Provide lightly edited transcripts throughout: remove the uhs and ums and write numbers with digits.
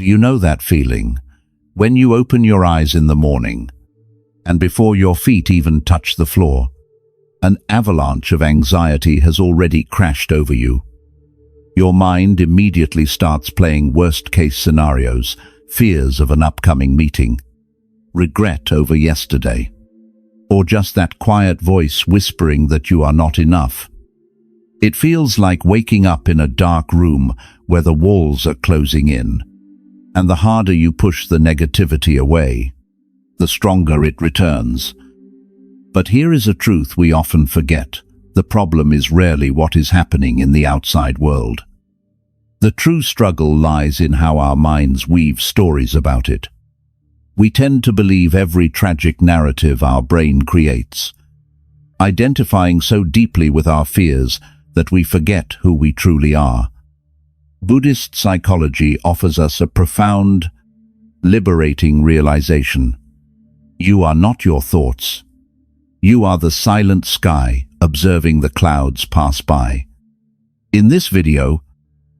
Do you know that feeling? When you open your eyes in the morning, and before your feet even touch the floor, an avalanche of anxiety has already crashed over you. Your mind immediately starts playing worst-case scenarios, fears of an upcoming meeting, regret over yesterday, or just that quiet voice whispering that you are not enough. It feels like waking up in a dark room where the walls are closing in, and the harder you push the negativity away, the stronger it returns. But here is a truth we often forget. The problem is rarely what is happening in the outside world. The true struggle lies in how our minds weave stories about it. We tend to believe every tragic narrative our brain creates, identifying so deeply with our fears that we forget who we truly are. Buddhist psychology offers us a profound, liberating realization. You are not your thoughts. You are the silent sky observing the clouds pass by. In this video,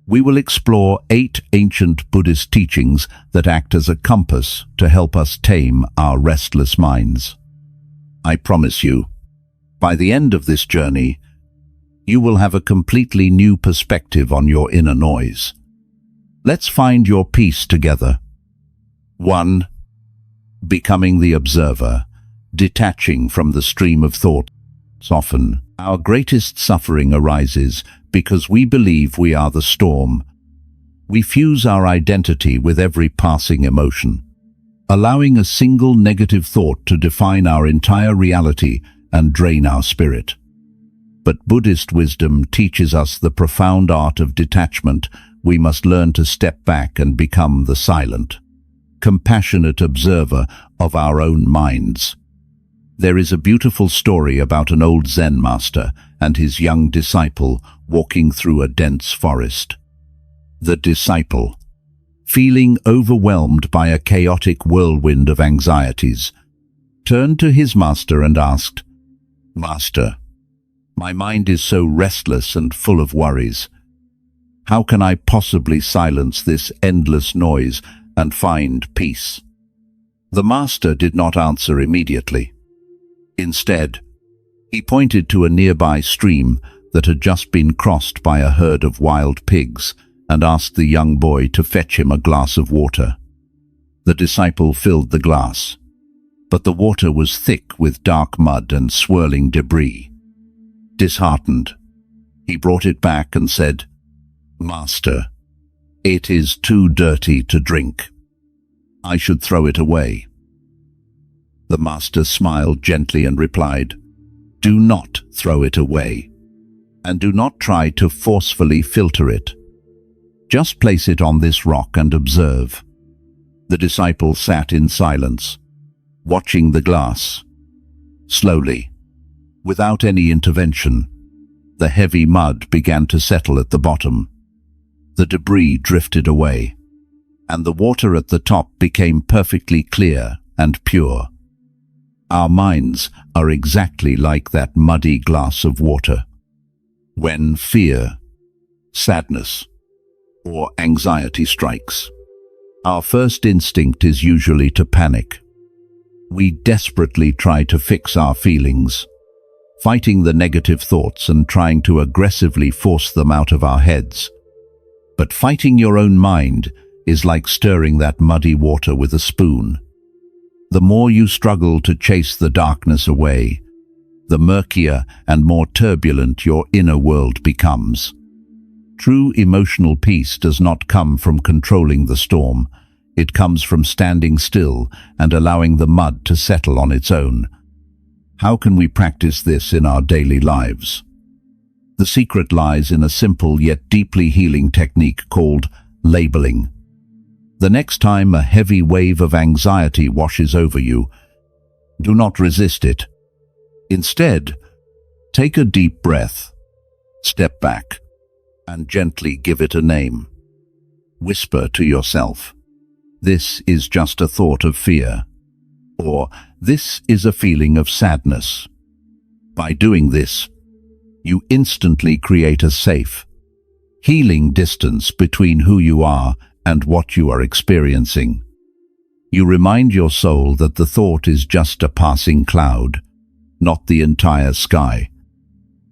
we will explore 8 ancient Buddhist teachings that act as a compass to help us tame our restless minds. I promise you, by the end of this journey, you will have a completely new perspective on your inner noise. Let's find your peace together. 1. Becoming the observer, detaching from the stream of thoughts. Often, our greatest suffering arises because we believe we are the storm. We fuse our identity with every passing emotion, allowing a single negative thought to define our entire reality and drain our spirit. But Buddhist wisdom teaches us the profound art of detachment. We must learn to step back and become the silent, compassionate observer of our own minds. There is a beautiful story about an old Zen master and his young disciple walking through a dense forest. The disciple, feeling overwhelmed by a chaotic whirlwind of anxieties, turned to his master and asked, "Master, my mind is so restless and full of worries. How can I possibly silence this endless noise and find peace?" The master did not answer immediately. Instead, he pointed to a nearby stream that had just been crossed by a herd of wild pigs and asked the young boy to fetch him a glass of water. The disciple filled the glass, but the water was thick with dark mud and swirling debris. Disheartened, he brought it back and said, "Master, it is too dirty to drink. I should throw it away." The master smiled gently and replied, "Do not throw it away, and do not try to forcefully filter it. Just place it on this rock and observe." The disciple sat in silence, watching the glass. Slowly, without any intervention, the heavy mud began to settle at the bottom. The debris drifted away, and the water at the top became perfectly clear and pure. Our minds are exactly like that muddy glass of water. When fear, sadness, or anxiety strikes, our first instinct is usually to panic. We desperately try to fix our feelings, fighting the negative thoughts and trying to aggressively force them out of our heads. But fighting your own mind is like stirring that muddy water with a spoon. The more you struggle to chase the darkness away, the murkier and more turbulent your inner world becomes. True emotional peace does not come from controlling the storm. It comes from standing still and allowing the mud to settle on its own. How can we practice this in our daily lives? The secret lies in a simple yet deeply healing technique called labeling. The next time a heavy wave of anxiety washes over you, do not resist it. Instead, take a deep breath, step back, and gently give it a name. Whisper to yourself, "This is just a thought of fear," or "This is a feeling of sadness." By doing this, you instantly create a safe, healing distance between who you are and what you are experiencing. You remind your soul that the thought is just a passing cloud, not the entire sky.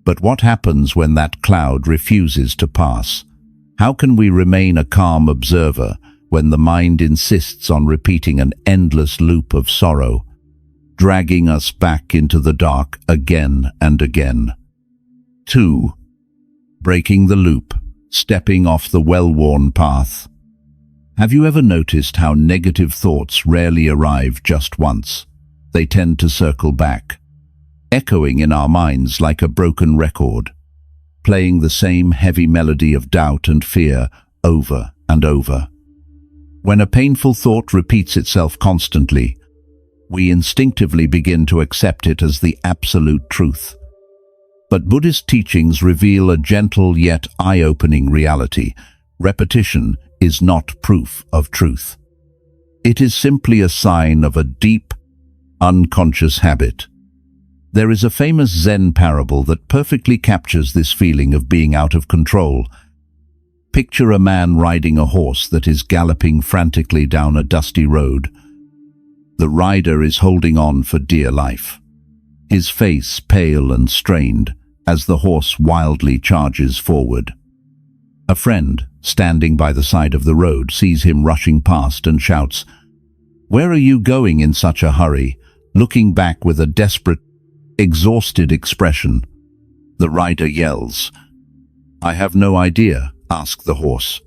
But what happens when that cloud refuses to pass? How can we remain a calm observer when the mind insists on repeating an endless loop of sorrow, dragging us back into the dark again and again? 2. Breaking the loop, stepping off the well-worn path. Have you ever noticed how negative thoughts rarely arrive just once? They tend to circle back, echoing in our minds like a broken record, playing the same heavy melody of doubt and fear over and over. When a painful thought repeats itself constantly, we instinctively begin to accept it as the absolute truth. But Buddhist teachings reveal a gentle yet eye-opening reality. Repetition is not proof of truth. It is simply a sign of a deep, unconscious habit. There is a famous Zen parable that perfectly captures this feeling of being out of control. Picture a man riding a horse that is galloping frantically down a dusty road. The rider is holding on for dear life, his face pale and strained as the horse wildly charges forward. A friend, standing by the side of the road, sees him rushing past and shouts, "Where are you going in such a hurry?" Looking back with a desperate, exhausted expression, the rider yells, "I have no idea," asked the horse.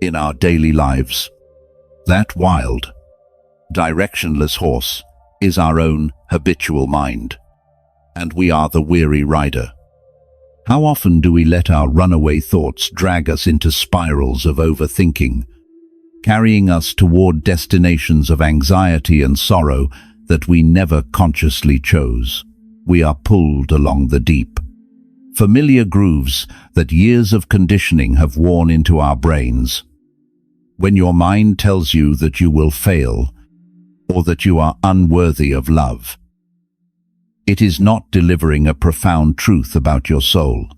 In our daily lives, that wild, directionless horse is our own habitual mind, and we are the weary rider. How often do we let our runaway thoughts drag us into spirals of overthinking, carrying us toward destinations of anxiety and sorrow that we never consciously chose? We are pulled along the deep, familiar grooves that years of conditioning have worn into our brains. When your mind tells you that you will fail, or that you are unworthy of love, it is not delivering a profound truth about your soul.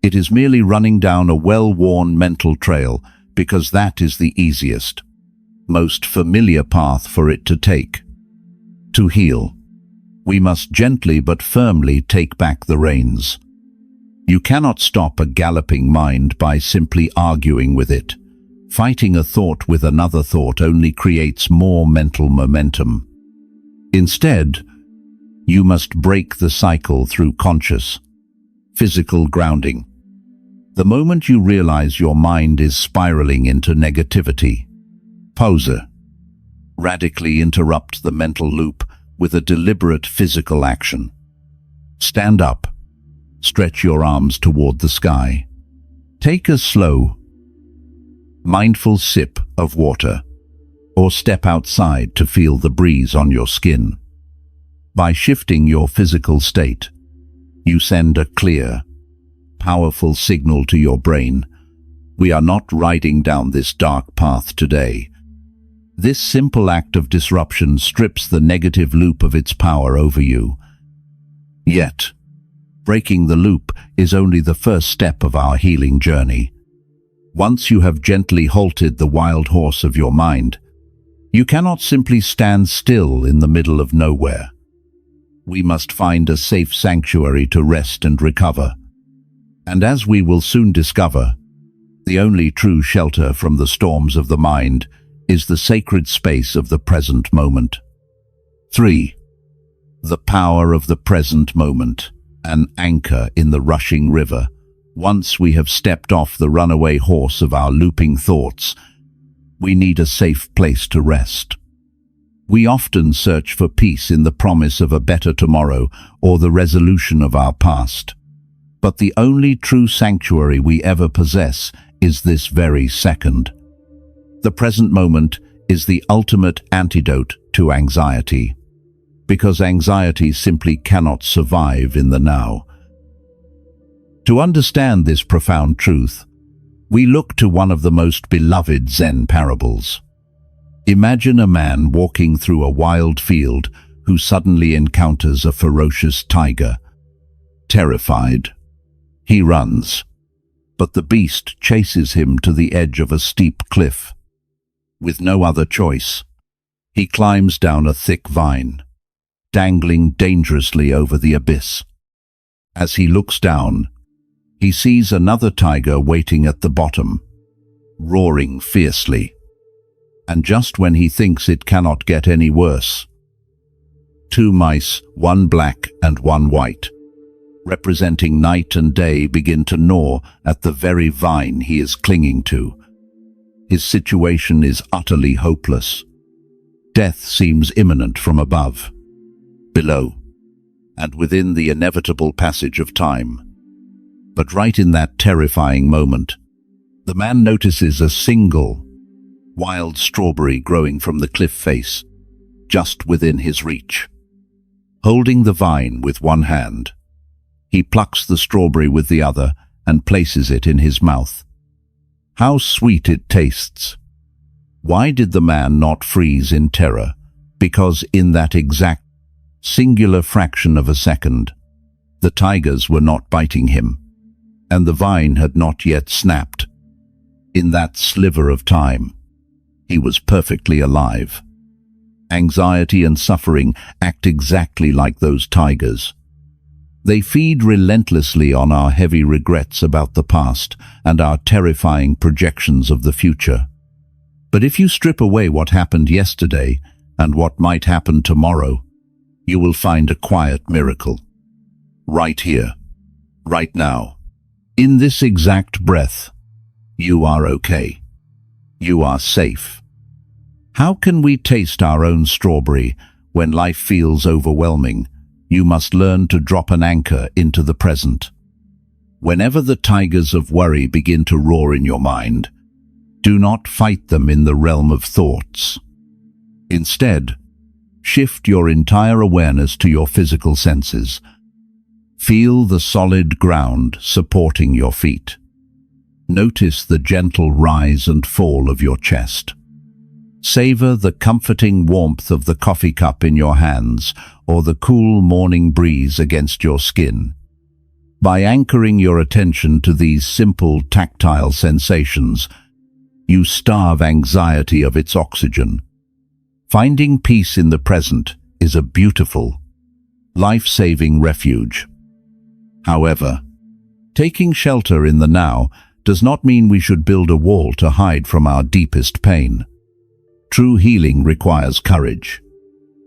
It is merely running down a well-worn mental trail because that is the easiest, most familiar path for it to take. To heal, we must gently but firmly take back the reins. You cannot stop a galloping mind by simply arguing with it. Fighting a thought with another thought only creates more mental momentum. Instead, you must break the cycle through conscious, physical grounding. The moment you realize your mind is spiraling into negativity, pause. Radically interrupt the mental loop with a deliberate physical action. Stand up, stretch your arms toward the sky. Take a slow, mindful sip of water, or step outside to feel the breeze on your skin. By shifting your physical state, you send a clear, powerful signal to your brain. We are not riding down this dark path today. This simple act of disruption strips the negative loop of its power over you. Yet, breaking the loop is only the first step of our healing journey. Once you have gently halted the wild horse of your mind, you cannot simply stand still in the middle of nowhere. We must find a safe sanctuary to rest and recover. And as we will soon discover, the only true shelter from the storms of the mind is the sacred space of the present moment. 3. The power of the present moment, an anchor in the rushing river. Once we have stepped off the runaway horse of our looping thoughts, we need a safe place to rest. We often search for peace in the promise of a better tomorrow or the resolution of our past. But the only true sanctuary we ever possess is this very second. The present moment is the ultimate antidote to anxiety, because anxiety simply cannot survive in the now. To understand this profound truth, we look to one of the most beloved Zen parables. Imagine a man walking through a wild field who suddenly encounters a ferocious tiger. Terrified, he runs, but the beast chases him to the edge of a steep cliff. With no other choice, he climbs down a thick vine, dangling dangerously over the abyss. As he looks down, he sees another tiger waiting at the bottom, roaring fiercely. And just when he thinks it cannot get any worse, two mice, one black and one white, representing night and day, begin to gnaw at the very vine he is clinging to. His situation is utterly hopeless. Death seems imminent from above, below, and within the inevitable passage of time. But right in that terrifying moment, the man notices a single, wild strawberry growing from the cliff face, just within his reach. Holding the vine with one hand, he plucks the strawberry with the other and places it in his mouth. How sweet it tastes! Why did the man not freeze in terror? Because in that exact, singular fraction of a second, the tigers were not biting him, and the vine had not yet snapped. In that sliver of time, he was perfectly alive. Anxiety and suffering act exactly like those tigers. They feed relentlessly on our heavy regrets about the past and our terrifying projections of the future. But if you strip away what happened yesterday and what might happen tomorrow, you will find a quiet miracle. Right here, right now, in this exact breath, you are okay. You are safe. How can we taste our own strawberry when life feels overwhelming? You must learn to drop an anchor into the present. Whenever the tigers of worry begin to roar in your mind, do not fight them in the realm of thoughts. Instead, shift your entire awareness to your physical senses. Feel the solid ground supporting your feet. Notice the gentle rise and fall of your chest. Savor the comforting warmth of the coffee cup in your hands or the cool morning breeze against your skin. By anchoring your attention to these simple tactile sensations, you starve anxiety of its oxygen. Finding peace in the present is a beautiful, life-saving refuge. However, taking shelter in the now does not mean we should build a wall to hide from our deepest pain. True healing requires courage,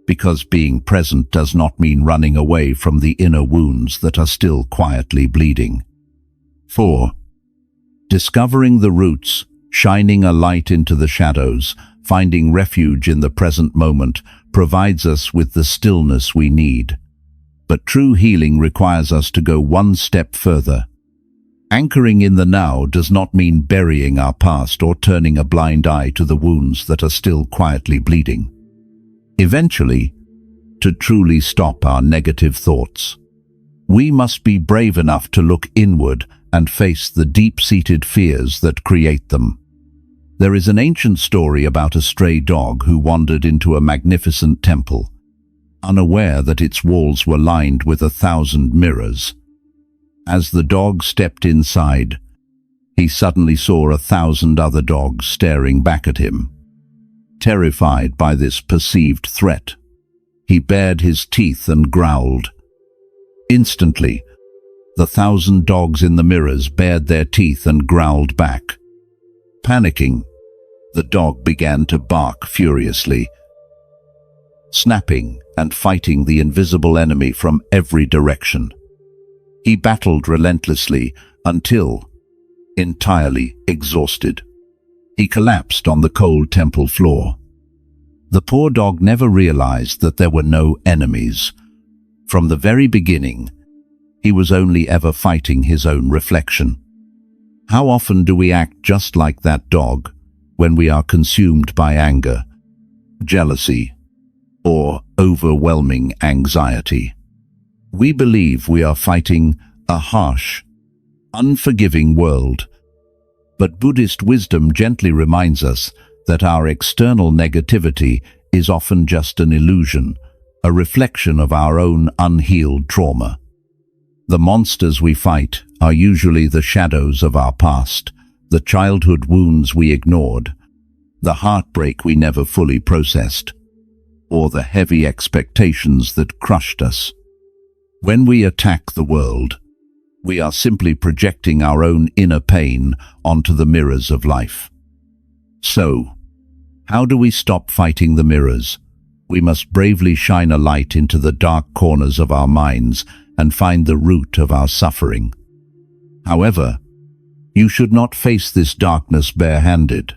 because being present does not mean running away from the inner wounds that are still quietly bleeding. 4. Discovering the roots, shining a light into the shadows, finding refuge in the present moment provides us with the stillness we need. But true healing requires us to go one step further. Anchoring in the now does not mean burying our past or turning a blind eye to the wounds that are still quietly bleeding. Eventually, to truly stop our negative thoughts, we must be brave enough to look inward and face the deep-seated fears that create them. There is an ancient story about a stray dog who wandered into a magnificent temple, unaware that its walls were lined with 1,000 mirrors. As the dog stepped inside, he suddenly saw 1,000 other dogs staring back at him. Terrified by this perceived threat, he bared his teeth and growled. Instantly, the 1,000 dogs in the mirrors bared their teeth and growled back. Panicking, the dog began to bark furiously, snapping and fighting the invisible enemy from every direction. He battled relentlessly until, entirely exhausted, he collapsed on the cold temple floor. The poor dog never realized that there were no enemies. From the very beginning, he was only ever fighting his own reflection. How often do we act just like that dog when we are consumed by anger, jealousy, or overwhelming anxiety? We believe we are fighting a harsh, unforgiving world. But Buddhist wisdom gently reminds us that our external negativity is often just an illusion, a reflection of our own unhealed trauma. The monsters we fight are usually the shadows of our past, the childhood wounds we ignored, the heartbreak we never fully processed, or the heavy expectations that crushed us. When we attack the world, we are simply projecting our own inner pain onto the mirrors of life. So, how do we stop fighting the mirrors? We must bravely shine a light into the dark corners of our minds and find the root of our suffering. However, you should not face this darkness barehanded.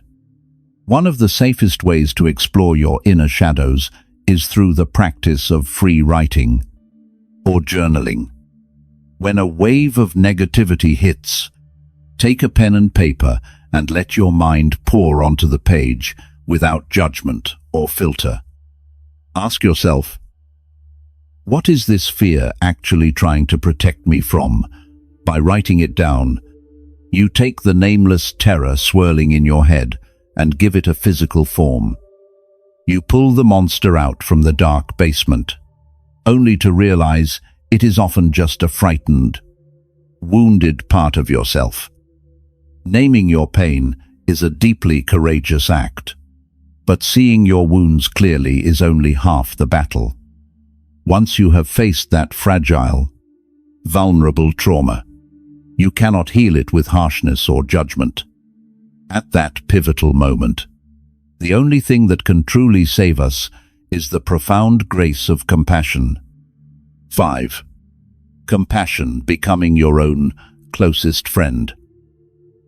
One of the safest ways to explore your inner shadows is through the practice of free writing or journaling. When a wave of negativity hits, take a pen and paper and let your mind pour onto the page without judgment or filter. Ask yourself, what is this fear actually trying to protect me from? By writing it down, you take the nameless terror swirling in your head and give it a physical form. You pull the monster out from the dark basement, only to realize it is often just a frightened, wounded part of yourself. Naming your pain is a deeply courageous act, but seeing your wounds clearly is only half the battle. Once you have faced that fragile, vulnerable trauma, you cannot heal it with harshness or judgment. At that pivotal moment, the only thing that can truly save us is the profound grace of compassion. 5. Compassion, becoming your own closest friend.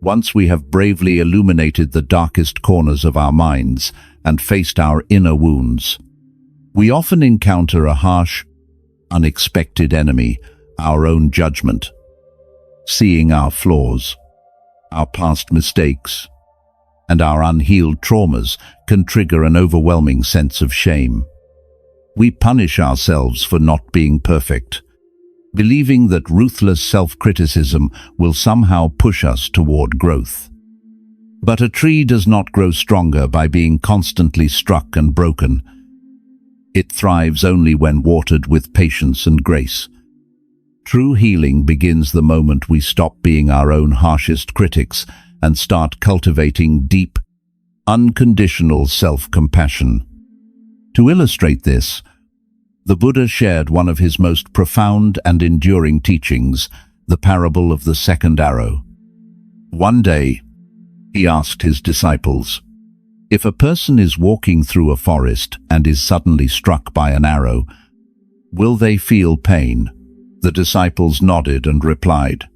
Once we have bravely illuminated the darkest corners of our minds and faced our inner wounds, we often encounter a harsh, unexpected enemy, our own judgment. Seeing our flaws, our past mistakes, and our unhealed traumas can trigger an overwhelming sense of shame. We punish ourselves for not being perfect, believing that ruthless self-criticism will somehow push us toward growth. But a tree does not grow stronger by being constantly struck and broken. It thrives only when watered with patience and grace. True healing begins the moment we stop being our own harshest critics and start cultivating deep, unconditional self-compassion. To illustrate this, the Buddha shared one of his most profound and enduring teachings, the parable of the second arrow. One day, he asked his disciples, if a person is walking through a forest and is suddenly struck by an arrow, will they feel pain? The disciples nodded and replied,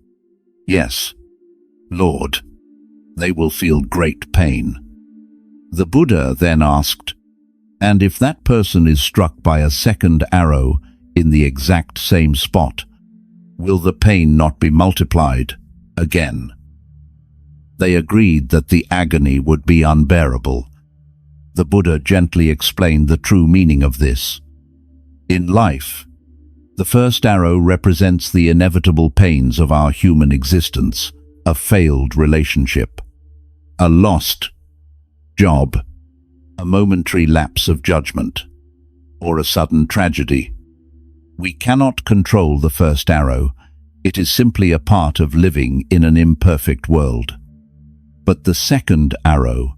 yes, Lord, they will feel great pain. The Buddha then asked, and if that person is struck by a second arrow in the exact same spot, will the pain not be multiplied again? They agreed that the agony would be unbearable. The Buddha gently explained the true meaning of this. In life, the first arrow represents the inevitable pains of our human existence, a failed relationship, a lost job, a momentary lapse of judgment, or a sudden tragedy. We cannot control the first arrow. It is simply a part of living in an imperfect world. But the second arrow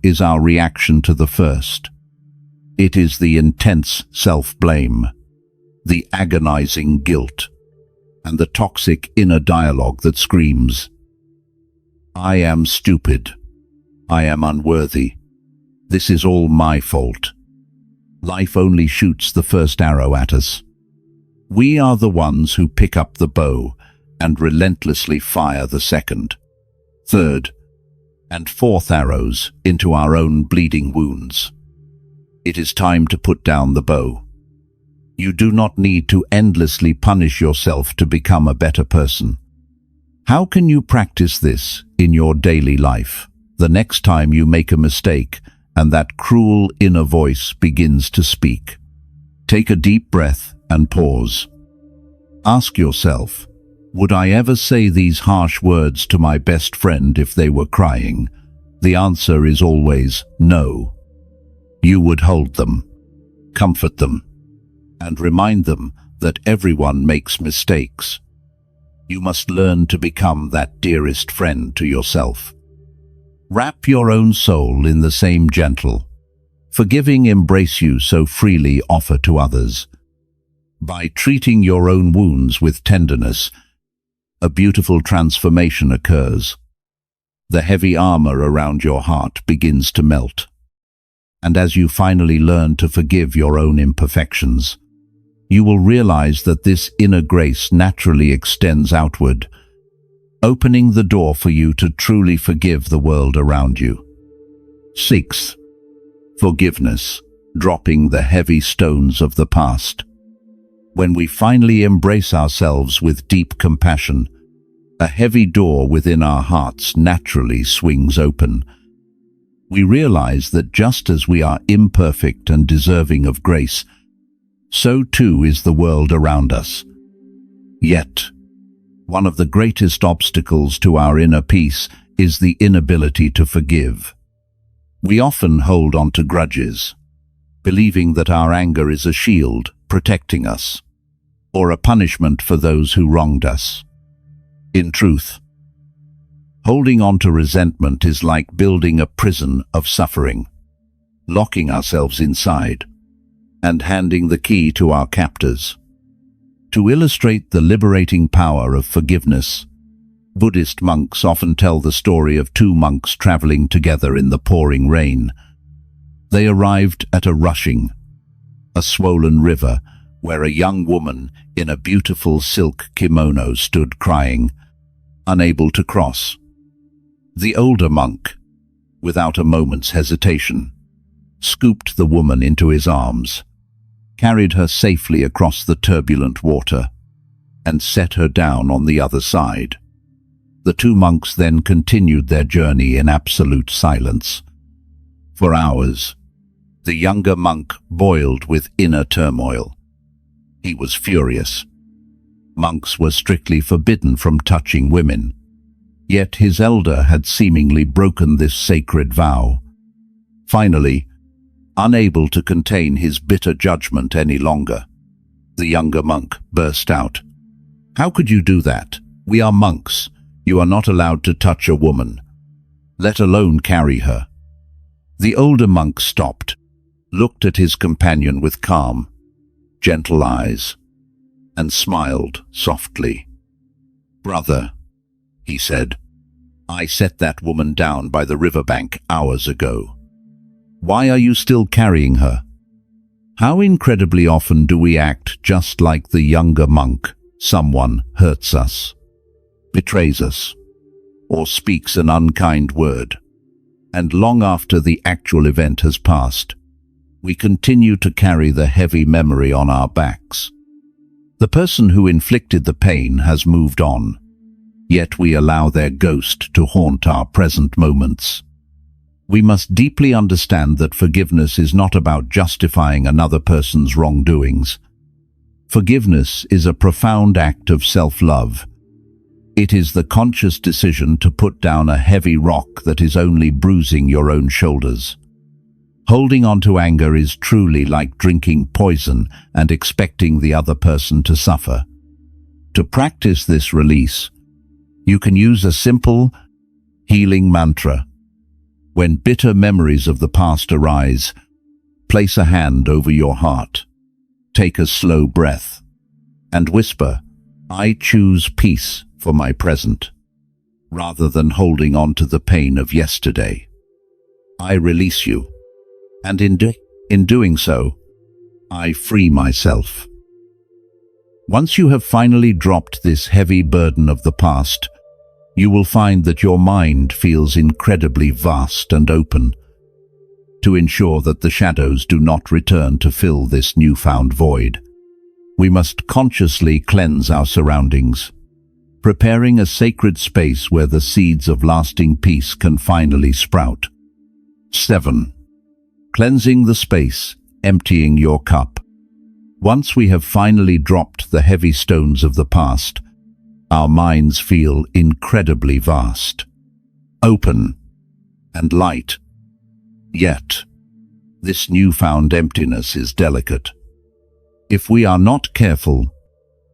is our reaction to the first. It is the intense self-blame, the agonizing guilt, and the toxic inner dialogue that screams, I am stupid. I am unworthy. This is all my fault. Life only shoots the first arrow at us. We are the ones who pick up the bow and relentlessly fire the second, third, and fourth arrows into our own bleeding wounds. It is time to put down the bow. You do not need to endlessly punish yourself to become a better person. How can you practice this in your daily life? The next time you make a mistake and that cruel inner voice begins to speak, take a deep breath and pause. Ask yourself, would I ever say these harsh words to my best friend if they were crying? The answer is always no. You would hold them, comfort them, and remind them that everyone makes mistakes. You must learn to become that dearest friend to yourself. Wrap your own soul in the same gentle, forgiving embrace you so freely offer to others. By treating your own wounds with tenderness, a beautiful transformation occurs. The heavy armor around your heart begins to melt. And as you finally learn to forgive your own imperfections, you will realize that this inner grace naturally extends outward, opening the door for you to truly forgive the world around you. 6. Forgiveness, dropping the heavy stones of the past. When we finally embrace ourselves with deep compassion, a heavy door within our hearts naturally swings open. We realize that just as we are imperfect and deserving of grace, so too is the world around us. Yet, one of the greatest obstacles to our inner peace is the inability to forgive. We often hold on to grudges, believing that our anger is a shield protecting us, or a punishment for those who wronged us. In truth, holding on to resentment is like building a prison of suffering, locking ourselves inside, and handing the key to our captors. To illustrate the liberating power of forgiveness, Buddhist monks often tell the story of two monks traveling together in the pouring rain. They arrived at a swollen river, where a young woman in a beautiful silk kimono stood crying, unable to cross. The older monk, without a moment's hesitation, scooped the woman into his arms, carried her safely across the turbulent water, and set her down on the other side. The two monks then continued their journey in absolute silence. For hours, the younger monk boiled with inner turmoil. He was furious. Monks were strictly forbidden from touching women, yet his elder had seemingly broken this sacred vow. Finally, unable to contain his bitter judgment any longer, the younger monk burst out. "How could you do that? We are monks. You are not allowed to touch a woman, let alone carry her." The older monk stopped, looked at his companion with calm, gentle eyes, and smiled softly. "Brother," he said, "I set that woman down by the riverbank hours ago. Why are you still carrying her?" How incredibly often do we act just like the younger monk? Someone hurts us, betrays us, or speaks an unkind word, and long after the actual event has passed, we continue to carry the heavy memory on our backs. The person who inflicted the pain has moved on, yet we allow their ghost to haunt our present moments. We must deeply understand that forgiveness is not about justifying another person's wrongdoings. Forgiveness is a profound act of self-love. It is the conscious decision to put down a heavy rock that is only bruising your own shoulders. Holding on to anger is truly like drinking poison and expecting the other person to suffer. To practice this release, you can use a simple, healing mantra. When bitter memories of the past arise, place a hand over your heart, take a slow breath, and whisper, "I choose peace for my present," rather than holding on to the pain of yesterday. I release you, and in doing so, I free myself. Once you have finally dropped this heavy burden of the past, you will find that your mind feels incredibly vast and open. To ensure that the shadows do not return to fill this newfound void, we must consciously cleanse our surroundings, preparing a sacred space where the seeds of lasting peace can finally sprout. 7. Cleansing the space, emptying your cup. Once we have finally dropped the heavy stones of the past, our minds feel incredibly vast, open, and light. Yet, this newfound emptiness is delicate. If we are not careful,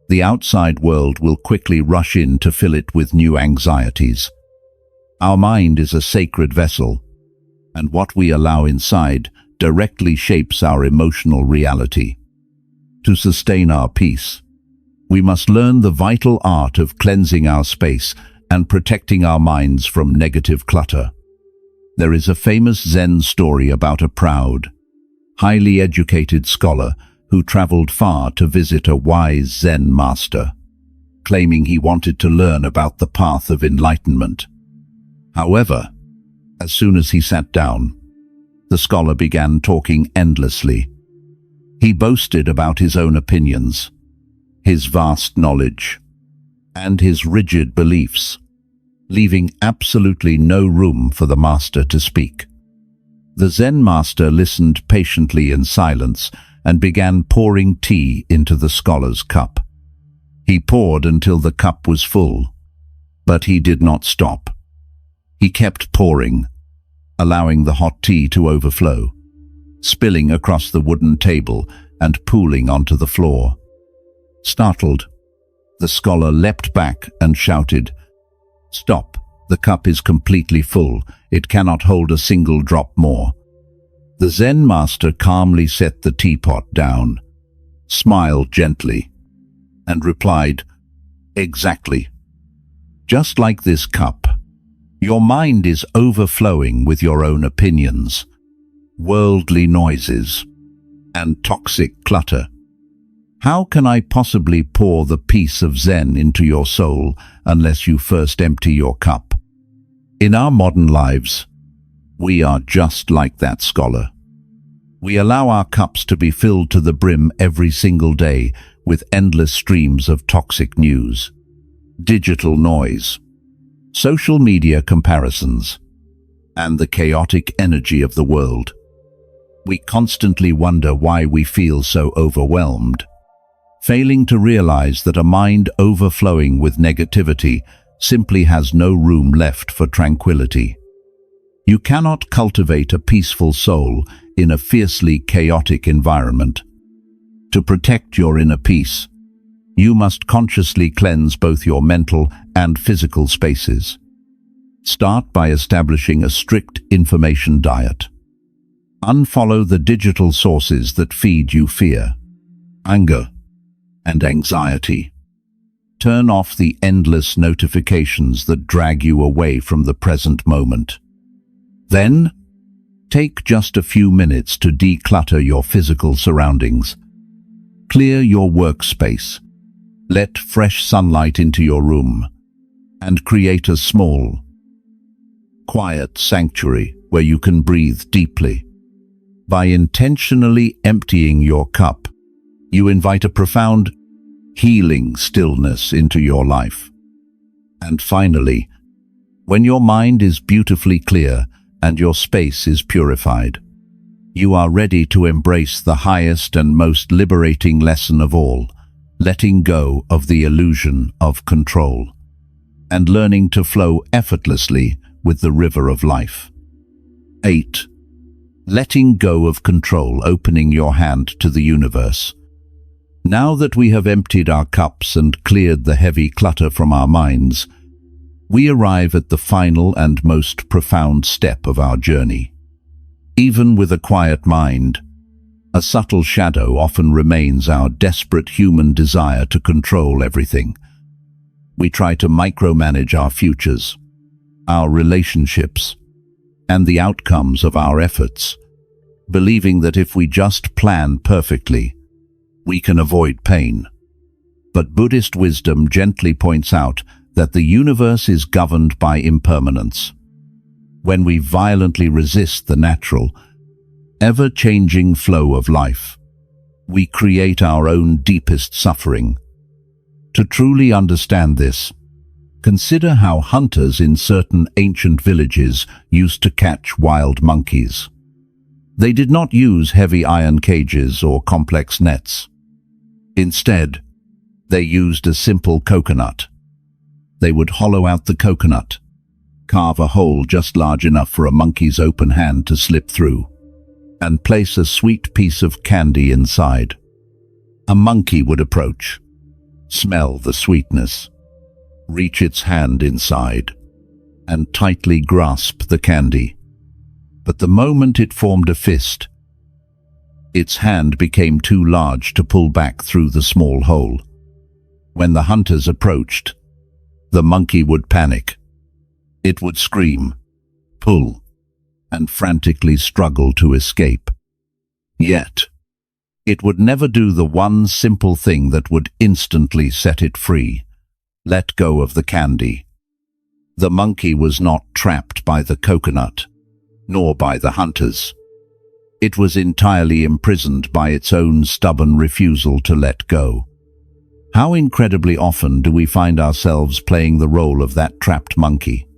the outside world will quickly rush in to fill it with new anxieties. Our mind is a sacred vessel, and what we allow inside directly shapes our emotional reality. To sustain our peace, we must learn the vital art of cleansing our space and protecting our minds from negative clutter. There is a famous Zen story about a proud, highly educated scholar who traveled far to visit a wise Zen master, claiming he wanted to learn about the path of enlightenment. However, as soon as he sat down, the scholar began talking endlessly. He boasted about his own opinions, his vast knowledge, and his rigid beliefs, leaving absolutely no room for the master to speak. The Zen master listened patiently in silence and began pouring tea into the scholar's cup. He poured until the cup was full, but he did not stop. He kept pouring, allowing the hot tea to overflow, spilling across the wooden table and pooling onto the floor. Startled, the scholar leapt back and shouted, "Stop! The cup is completely full. It cannot hold a single drop more." The Zen master calmly set the teapot down, smiled gently, and replied, "Exactly. Just like this cup, your mind is overflowing with your own opinions, worldly noises, and toxic clutter. How can I possibly pour the peace of Zen into your soul unless you first empty your cup?" In our modern lives, we are just like that scholar. We allow our cups to be filled to the brim every single day with endless streams of toxic news, digital noise, social media comparisons, and the chaotic energy of the world. We constantly wonder why we feel so overwhelmed, failing to realize that a mind overflowing with negativity simply has no room left for tranquility. You cannot cultivate a peaceful soul in a fiercely chaotic environment. To protect your inner peace, you must consciously cleanse both your mental and physical spaces. Start by establishing a strict information diet. Unfollow the digital sources that feed you fear, anger, and anxiety. Turn off the endless notifications that drag you away from the present moment. Then, take just a few minutes to declutter your physical surroundings. Clear your workspace. Let fresh sunlight into your room, and create a small, quiet sanctuary where you can breathe deeply. By intentionally emptying your cup, you invite a profound, healing stillness into your life. And finally, when your mind is beautifully clear and your space is purified, you are ready to embrace the highest and most liberating lesson of all, letting go of the illusion of control and learning to flow effortlessly with the river of life. 8. Letting go of control, opening your hand to the universe. Now that we have emptied our cups and cleared the heavy clutter from our minds, we arrive at the final and most profound step of our journey. Even with a quiet mind, a subtle shadow often remains our desperate human desire to control everything. We try to micromanage our futures, our relationships, and the outcomes of our efforts, believing that if we just plan perfectly, we can avoid pain. But Buddhist wisdom gently points out that the universe is governed by impermanence. When we violently resist the natural, ever-changing flow of life, we create our own deepest suffering. To truly understand this, consider how hunters in certain ancient villages used to catch wild monkeys. They did not use heavy iron cages or complex nets. Instead, they used a simple coconut. They would hollow out the coconut, carve a hole just large enough for a monkey's open hand to slip through, and place a sweet piece of candy inside. A monkey would approach, Smell the sweetness. Reach its hand inside and tightly grasp the candy. But the moment it formed a fist, its hand became too large to pull back through the small hole. When the hunters approached, the monkey would panic. It would scream, pull, and frantically struggle to escape. Yet, it would never do the one simple thing that would instantly set it free: let go of the candy. The monkey was not trapped by the coconut, nor by the hunters. It was entirely imprisoned by its own stubborn refusal to let go. How incredibly often do we find ourselves playing the role of that trapped monkey?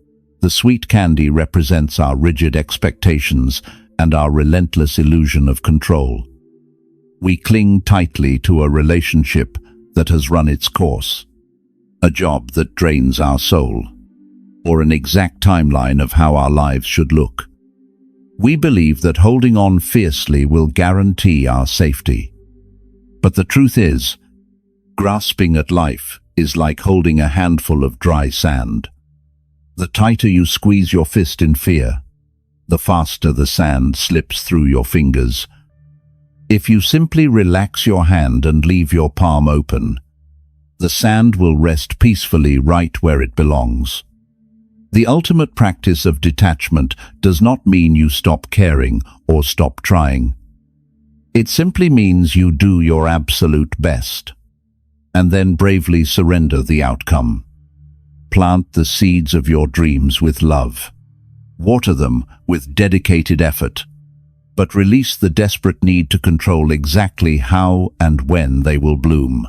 The sweet candy represents our rigid expectations and our relentless illusion of control. We cling tightly to a relationship that has run its course, a job that drains our soul, or an exact timeline of how our lives should look. We believe that holding on fiercely will guarantee our safety. But the truth is, grasping at life is like holding a handful of dry sand. The tighter you squeeze your fist in fear, the faster the sand slips through your fingers. If you simply relax your hand and leave your palm open, the sand will rest peacefully right where it belongs. The ultimate practice of detachment does not mean you stop caring or stop trying. It simply means you do your absolute best, and then bravely surrender the outcome. Plant the seeds of your dreams with love. Water them with dedicated effort, but release the desperate need to control exactly how and when they will bloom.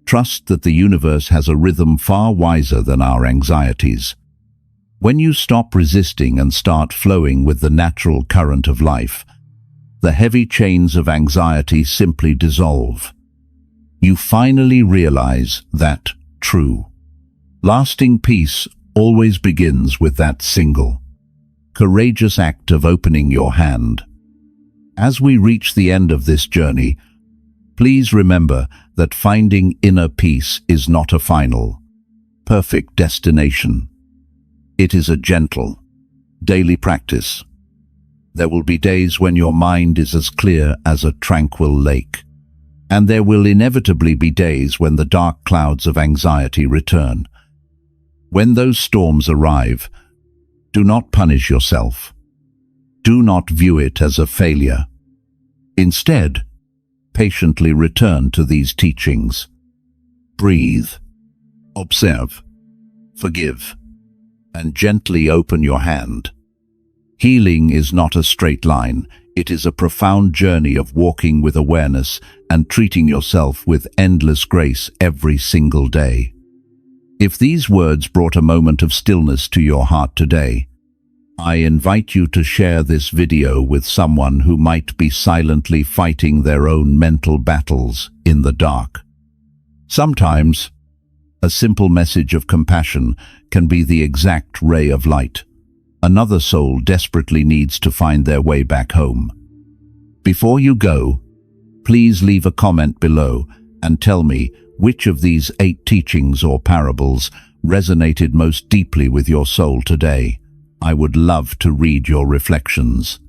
Trust that the universe has a rhythm far wiser than our anxieties. When you stop resisting and start flowing with the natural current of life, the heavy chains of anxiety simply dissolve. You finally realize that true, lasting peace always begins with that single, courageous act of opening your hand. As we reach the end of this journey, please remember that finding inner peace is not a final, perfect destination. It is a gentle, daily practice. There will be days when your mind is as clear as a tranquil lake, and there will inevitably be days when the dark clouds of anxiety return. When those storms arrive, do not punish yourself. Do not view it as a failure. Instead, patiently return to these teachings. Breathe, observe, forgive, and gently open your hand. Healing is not a straight line. It is a profound journey of walking with awareness and treating yourself with endless grace every single day. If these words brought a moment of stillness to your heart today, I invite you to share this video with someone who might be silently fighting their own mental battles in the dark. Sometimes, a simple message of compassion can be the exact ray of light another soul desperately needs to find their way back home. Before you go, please leave a comment below and tell me which of these 8 teachings or parables resonated most deeply with your soul today. I would love to read your reflections.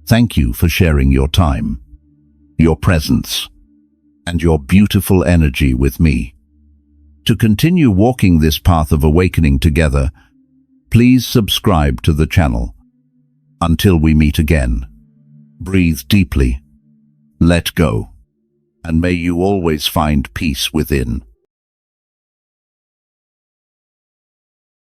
Thank you for sharing your time, your presence, and your beautiful energy with me. To continue walking this path of awakening together, please subscribe to the channel. Until we meet again, breathe deeply, let go, and may you always find peace within.